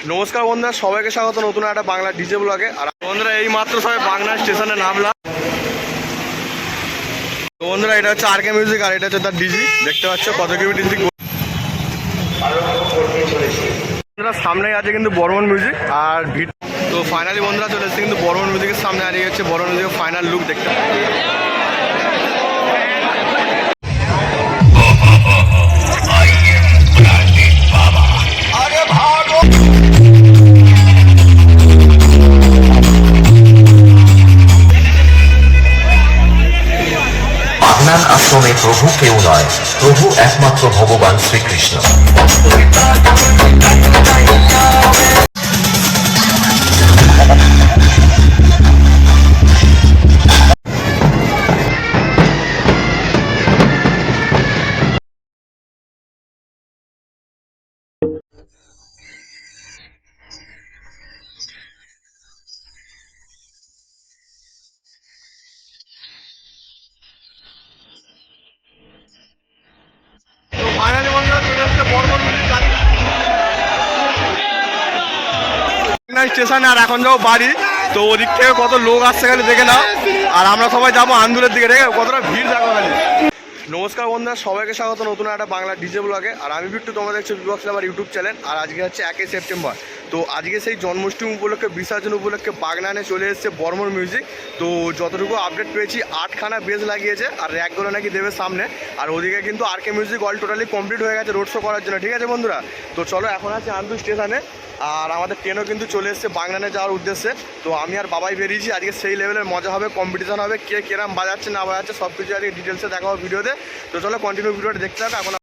নমস্কার বন্ধুরা, সবাইকে স্বাগত নতুন একটা বাংলা ডিজে ব্লগে। আর বন্ধুরা এই মাত্র সবাই বাংলা স্টেশনে নামলাম। তো বন্ধুরা এটা হচ্ছে আর কে মিউজিক আর এটা হচ্ছে তার ডিজি। দেখতে পাচ্ছ কত কিমি ডিজি। বন্ধুরা সামনেই আছে কিন্তু বর্মন মিউজিক আর ভিড়। তো ফাইনালি বন্ধুরা চলে এসেছে কিন্তু বর্মন মিউজিকের সামনে আর এই হচ্ছে বর্মন মিউজিকের ফাইনাল লুক দেখতে পাচ্ছি। আপনার আশ্রমে প্রভু কেউ নয়, প্রভু একমাত্র ভগবান শ্রীকৃষ্ণ। স্টেশনে আর এখন যাবো বাড়ি। তো ওদিক থেকে কত লোক আসছে খালি দেখে নাও। আর আমরা সবাই যাবো আন্দুলের দিকে, দেখে কতটা ভিড় দেখো খালি। নমস্কার বন্ধুরা, সবাইকে স্বাগত নতুন একটা বাংলা ডিজে ব্লগে। আর আমি বিট্টু, তোমরা দেখছো বিবক্স আমার ইউটিউব চ্যানেল। আর আজকে হচ্ছে 1 সেপ্টেম্বর। তো আজকে সেই জন্মাষ্টমী উপলক্ষে, বিসর্জন উপলক্ষে বাগনানে চলে এসেছে বর্মন মিউজিক। তো যতটুকু আপডেট পেয়েছি 8খানা বেজ লাগিয়েছে আর র্যাকগুলো নাকি দেবে সামনে। আর ওদিকে কিন্তু আর কে মিউজিক অল টোটালি কমপ্লিট হয়ে গেছে রোড শো করার জন্য। ঠিক আছে বন্ধুরা, তো চলো এখন আছে আন্দুল স্টেশনে। আর আমাদের ট্রেনও কিন্তু চলে এসেছে বাগনানে যাওয়ার উদ্দেশ্যে। তো আমি আর বাবাই বেরিয়েছি। আজকে সেই লেভেলের মজা হবে, কম্পিটিশন হবে, কে কেরাম বাজাচ্ছে না বাজাচ্ছে সব কিছু আজকে ডিটেলসে দেখাবো ভিডিওতে। তো চলো কন্টিনিউ ভিডিওটা দেখতে থাকো। এখন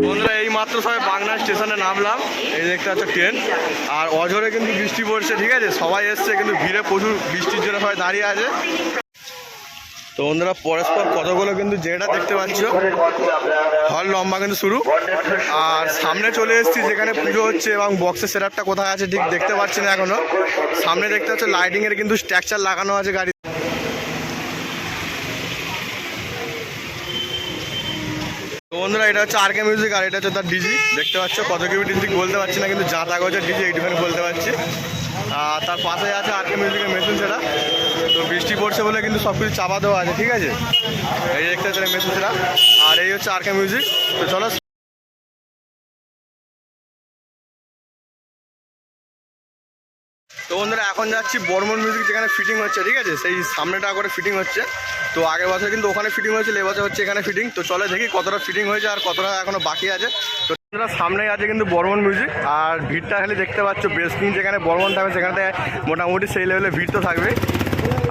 বন্ধুরা এই মাত্র সবাই বাগনা স্টেশনে নামলাম। এই দেখতে হচ্ছে ট্রেন আর অঝরে কিন্তু বৃষ্টি পড়ছে। ঠিক আছে, সবাই এসছে কিন্তু ভিড়ে প্রচুর, বৃষ্টির জন্য সবাই দাঁড়িয়ে আছে। তো বন্ধুরা পরস্পর কতগুলো কিন্তু যেটা দেখতে পাচ্ছ হল লম্বা কিন্তু শুরু। আর সামনে চলে এসেছি যেখানে পুজো হচ্ছে এবং বক্সের সেটআপটা কোথায় আছে ঠিক দেখতে পাচ্ছি না এখনো। সামনে দেখতে হচ্ছে লাইটিংয়ের কিন্তু স্ট্রাকচার লাগানো আছে গাড়ি। তো বন্ধুরা এটা হচ্ছে আর কে মিউজিক আর এটা হচ্ছে তার ডিজি। দেখতে পাচ্ছ কত কিমি ডিজি বলতে পারছি না, কিন্তু যা তাক হচ্ছে ডিজি এইটুখানি বলতে পারছি। আর তার পাশে আছে আর কে মিউজিকের মেশিন সেটা। তো বৃষ্টি পড়ছে বলে কিন্তু সব কিছু চাপা দেওয়া আছে। ঠিক আছে, এই দেখতে হচ্ছে মেশিন সেটা আর এই হচ্ছে আর কে মিউজিক। তো চলো তো বন্ধুরা এখন যাচ্ছি বর্মন মিউজিক যেখানে ফিটিং হচ্ছে। ঠিক আছে, সেই সামনেটা করে ফিটিং হচ্ছে। তো আগের বছর কিন্তু ওখানে ফিটিং হয়েছিল, এবছর হচ্ছে এখানে ফিটিং। তো চলে দেখি কতটা ফিটিং হয়েছে আর কতটা এখনো বাকি আছে। তো সামনেই আছে কিন্তু বর্মন মিউজিক আর ভিড়টা খালি দেখতে পাচ্ছ। বেসকিং যেখানে বর্মন থাকবে সেখানে মোটামুটি সেই লেভেলে ভিড় তো থাকবে।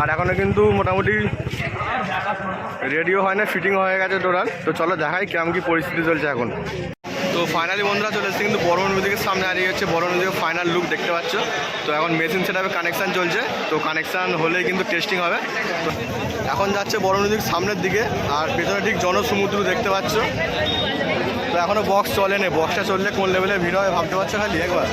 আর এখনও কিন্তু মোটামুটি রেডিও হয় না, ফিটিং হয়ে গেছে টোটাল। তো চলো দেখাই কেমন কি পরিস্থিতি চলছে এখন। তো ফাইনালি বন্ধুরা চলে এসেছে কিন্তু বর্মন মিউজিকের সামনে আর এই হচ্ছে বর্মন মিউজিকের ফাইনাল লুক দেখতে পাচ্ছ। তো এখন মেশিন সেটআপে কানেকশান চলছে। তো কানেকশান হলেই কিন্তু টেস্টিং হবে। তো এখন যাচ্ছে বর্মন মিউজিক সামনের দিকে আর পেছনে ঠিক জনসমুদ্র দেখতে পাচ্ছ। তো এখনও বক্স চলেনি, বক্সটা চললে কোন লেভেলে ভিড় হবে ভাবতে পারছো খালি একবার।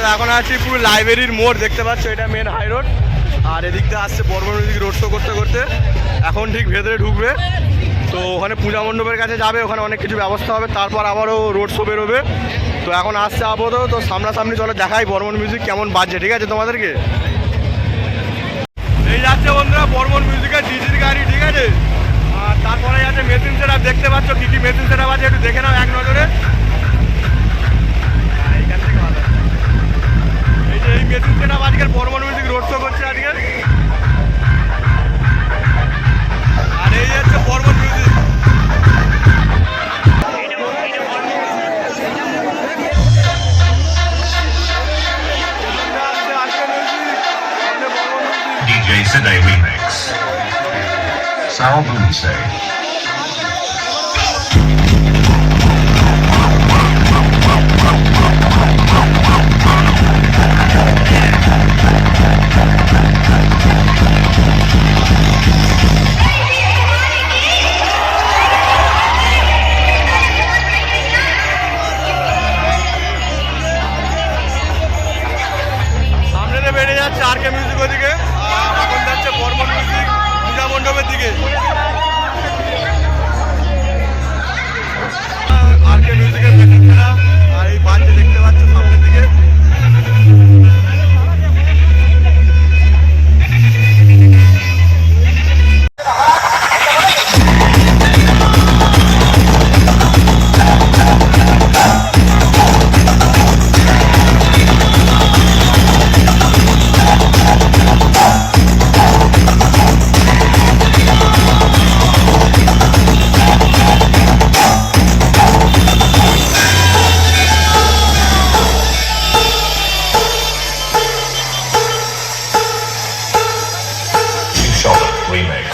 বন্ধুরা এখন আছি পুরো লাইব্রেরির মোড়, দেখতে পাচ্ছ এটা মেন হাই রোড। আর এদিক দিয়ে আসছে বর্মন মিউজিক রোড শো করতে করতে এখন ঠিক ভেতরে ঢুকবে। তো ওখানে পূজা মণ্ডপের কাছে যাবে, ওখানে অনেক কিছু ব্যবস্থা হবে, তারপর আবারও রোড শো বেরোবে। তো এখন আসছে আপাতত, তো সামনাসামনি চলে দেখাই বর্মন মিউজিক কেমন বাজছে, ঠিক আছে তোমাদেরকে। এই যাচ্ছে বন্ধুরা বর্মন মিউজিকের ডিজির গাড়ি, ঠিক আছে। আর তারপরে যাচ্ছে মেশিন সেট আপ, দেখতে পাচ্ছ কী কী মেশিন সেট আপ আছে, একটু দেখে নাও এক নজরে। এইখান থেকে ভালো, এই যে এই মেশিন সেট আপ আজকের বর্মন মিউজিক রোড শো করছে আজকে। আর এই হচ্ছে Barman music. DJ Sine Remix. Sound Luce. সামনে দিয়ে বেড়ে যাচ্ছে আর কে মিউজিক ওদিকে, আর এখন যাচ্ছে বর্মন মিউজিক পূজা মণ্ডপের দিকে। আর কে মিউজিকের মেশিন খেলা, আর এই বাজছে দেখতে পাচ্ছ সামনের দিকে। Remix.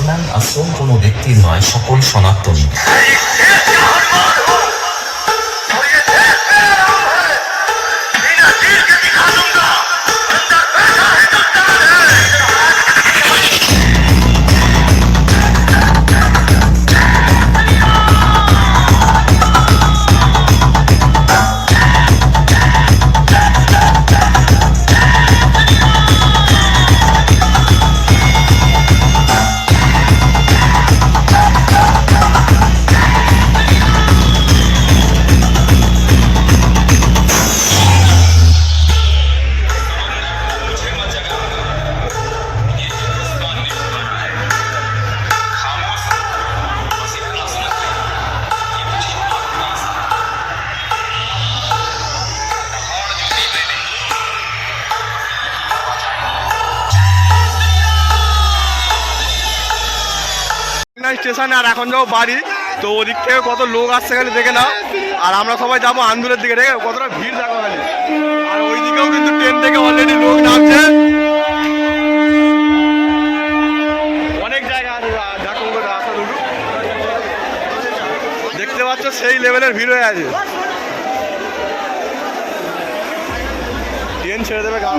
কল্যাণ আশ্রম কোনো ব্যক্তির নয়, সকল সনাতনী। স্টেশনে আর এখন যাবো বাড়ি। তো ওদিক থেকে কত লোক আসছে খালি দেখে নাও। আর আমরা সবাই যাবো আন্দুলের দিকে, দেখে কতটা ভিড় দেখো খালি। আর ওইদিকেও কিন্তু ট্রেন থেকে অলরেডি লোক নামছে, অনেক জায়গা আছে। দেখো রাস্তা দুটো দেখতে পাচ্ছ, সেই লেভেলের ভিড় হয়ে আছে। ট্রেন ছেড়ে দেবে গা।